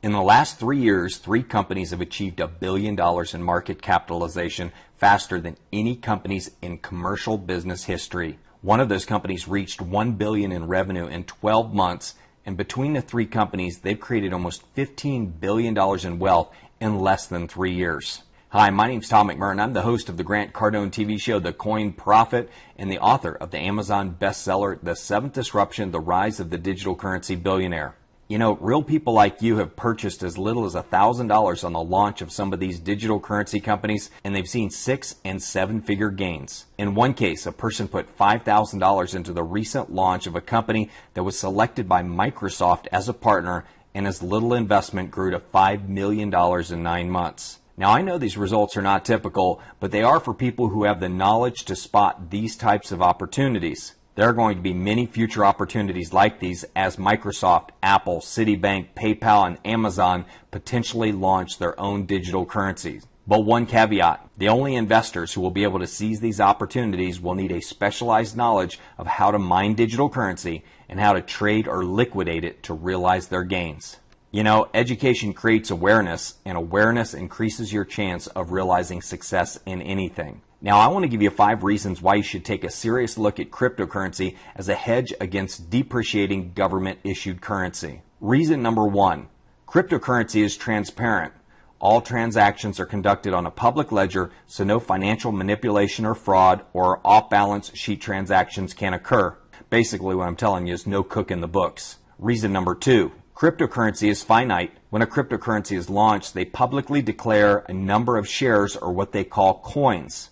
In the last 3 years, 3 companies have achieved $1 billion in market capitalization faster than any companies in commercial business history. One of those companies reached $1 billion in revenue in 12 months, and between the 3 companies, they've created almost $15 billion in wealth in less than 3 years. Hi, my name's Tom McMurrin. I'm the host of the Grant Cardone TV show, The Coin Prophet, and the author of the Amazon bestseller, The Seventh Disruption, The Rise of the Digital Currency Billionaire. You know, real people like you have purchased as little as $1,000 on the launch of some of these digital currency companies, and they've seen 6- and 7-figure gains. In one case, a person put $5,000 into the recent launch of a company that was selected by Microsoft as a partner, and his little investment grew to $5 million in 9 months. Now, I know these results are not typical, but they are for people who have the knowledge to spot these types of opportunities. There are going to be many future opportunities like these as Microsoft, Apple, Citibank, PayPal, and Amazon potentially launch their own digital currencies. But one caveat, the only investors who will be able to seize these opportunities will need a specialized knowledge of how to mine digital currency and how to trade or liquidate it to realize their gains. You know, education creates awareness, and awareness increases your chance of realizing success in anything. Now, I want to give you 5 reasons why you should take a serious look at cryptocurrency as a hedge against depreciating government-issued currency. Reason number 1, cryptocurrency is transparent. All transactions are conducted on a public ledger, so no financial manipulation or fraud or off-balance sheet transactions can occur. Basically, what I'm telling you is no cook in the books. Reason number 2, cryptocurrency is finite. When a cryptocurrency is launched, they publicly declare a number of shares, or what they call coins.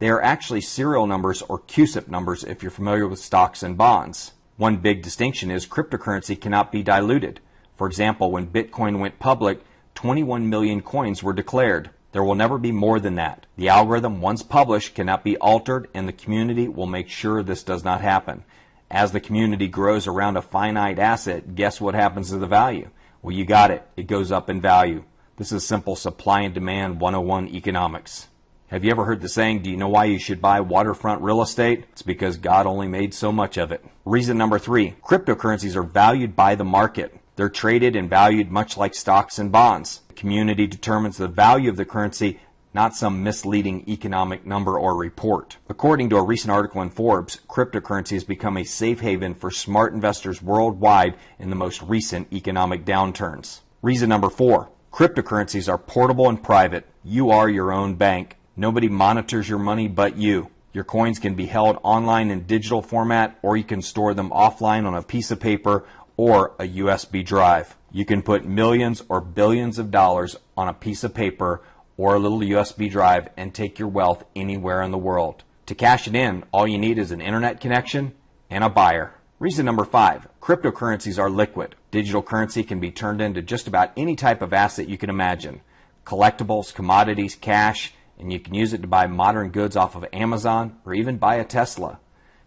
They are actually serial numbers, or CUSIP numbers, if you're familiar with stocks and bonds. One big distinction is cryptocurrency cannot be diluted. For example, when Bitcoin went public, 21 million coins were declared. There will never be more than that. The algorithm, once published, cannot be altered, and the community will make sure this does not happen. As the community grows around a finite asset, guess what happens to the value? Well, you got it. It goes up in value. This is simple supply and demand 101 economics. Have you ever heard the saying, do you know why you should buy waterfront real estate? It's because God only made so much of it. Reason number 3, cryptocurrencies are valued by the market. They're traded and valued much like stocks and bonds. The community determines the value of the currency, not some misleading economic number or report. According to a recent article in Forbes, cryptocurrency has become a safe haven for smart investors worldwide in the most recent economic downturns. Reason number 4, cryptocurrencies are portable and private. You are your own bank. Nobody monitors your money but you. Your coins can be held online in digital format, or you can store them offline on a piece of paper or a USB drive. You can put millions or billions of dollars on a piece of paper or a little USB drive and take your wealth anywhere in the world. To cash it in, all you need is an internet connection and a buyer. Reason number 5, cryptocurrencies are liquid. Digital currency can be turned into just about any type of asset you can imagine. Collectibles, commodities, cash, and you can use it to buy modern goods off of Amazon or even buy a Tesla.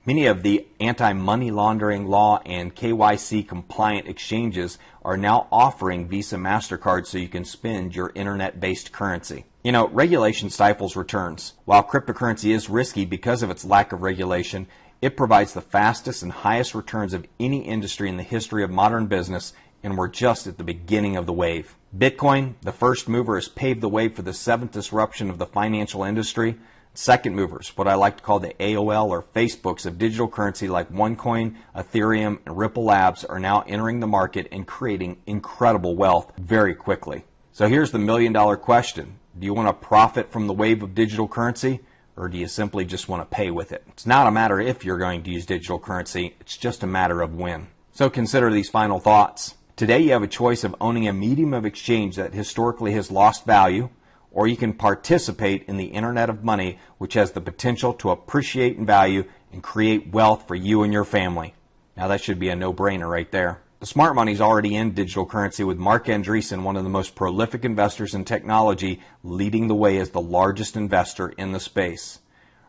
Many of the anti-money laundering law and KYC compliant exchanges are now offering Visa MasterCard so you can spend your internet-based currency. You know, regulation stifles returns. While cryptocurrency is risky because of its lack of regulation, it provides the fastest and highest returns of any industry in the history of modern business, and we're just at the beginning of the wave. Bitcoin, the first mover, has paved the way for the 7th disruption of the financial industry. Second movers, what I like to call the AOL or Facebooks of digital currency like OneCoin, Ethereum, and Ripple Labs, are now entering the market and creating incredible wealth very quickly. So here's the million-dollar question. Do you want to profit from the wave of digital currency, or do you simply just want to pay with it? It's not a matter if you're going to use digital currency, it's just a matter of when. So consider these final thoughts. Today you have a choice of owning a medium of exchange that historically has lost value, or you can participate in the Internet of Money, which has the potential to appreciate in value and create wealth for you and your family. Now that should be a no-brainer right there. The smart money's already in digital currency, with Marc Andreessen, one of the most prolific investors in technology, leading the way as the largest investor in the space.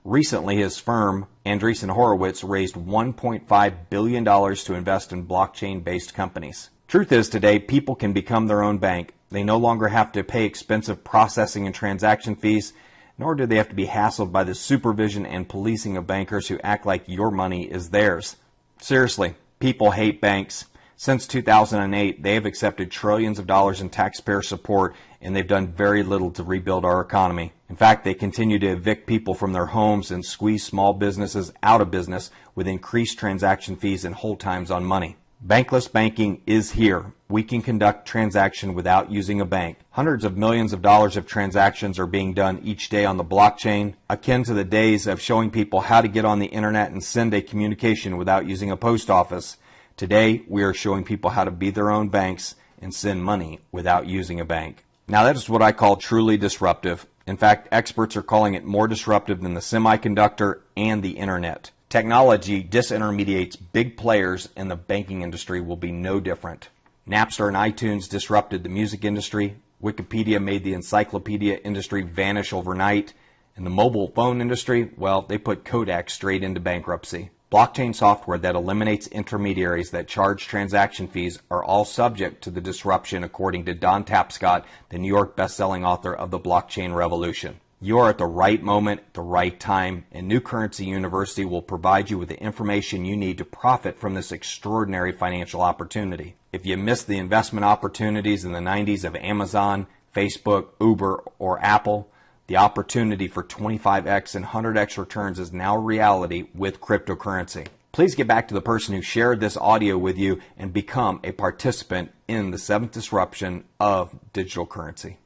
Recently, his firm, Andreessen Horowitz, raised $1.5 billion to invest in blockchain-based companies. Truth is, today, people can become their own bank. They no longer have to pay expensive processing and transaction fees, nor do they have to be hassled by the supervision and policing of bankers who act like your money is theirs. Seriously, people hate banks. Since 2008, they have accepted trillions of dollars in taxpayer support, and they've done very little to rebuild our economy. In fact, they continue to evict people from their homes and squeeze small businesses out of business with increased transaction fees and hold times on money. Bankless banking is here. We can conduct transaction without using a bank. Hundreds of millions of dollars of transactions are being done each day on the blockchain, akin to the days of showing people how to get on the internet and send a communication without using a post office. Today, we are showing people how to be their own banks and send money without using a bank. Now, that is what I call truly disruptive. In fact, experts are calling it more disruptive than the semiconductor and the internet. Technology disintermediates big players, and the banking industry will be no different. Napster and iTunes disrupted the music industry. Wikipedia made the encyclopedia industry vanish overnight. And the mobile phone industry, well, they put Kodak straight into bankruptcy. Blockchain software that eliminates intermediaries that charge transaction fees are all subject to the disruption, according to Don Tapscott, the New York best-selling author of The Blockchain Revolution. You are at the right moment, the right time, and New Currency University will provide you with the information you need to profit from this extraordinary financial opportunity. If you missed the investment opportunities in the 90s of Amazon, Facebook, Uber, or Apple, the opportunity for 25x and 100x returns is now a reality with cryptocurrency. Please get back to the person who shared this audio with you and become a participant in the seventh disruption of digital currency.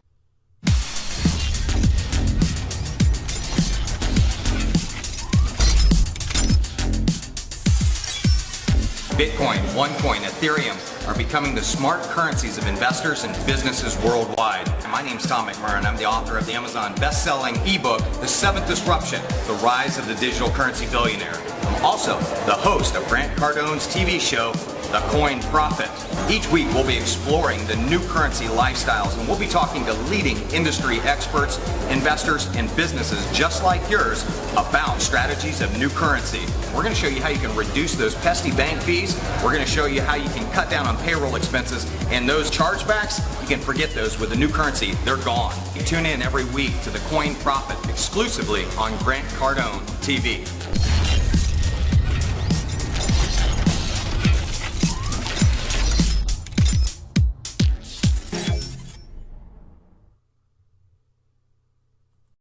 Bitcoin, OneCoin, Ethereum are becoming the smart currencies of investors and businesses worldwide. My name's Tom McMurran. I'm the author of the Amazon best-selling ebook, The Seventh Disruption, The Rise of the Digital Currency Billionaire. I'm also the host of Grant Cardone's TV show, The Coin Prophet. Each week we'll be exploring the new currency lifestyles, and we'll be talking to leading industry experts, investors, and businesses just like yours about strategies of new currency. We're going to show you how you can reduce those pesky bank fees. We're going to show you how you can cut down on payroll expenses, and those chargebacks, you can forget those. With the new currency, they're gone. You tune in every week to The Coin Prophet exclusively on Grant Cardone TV.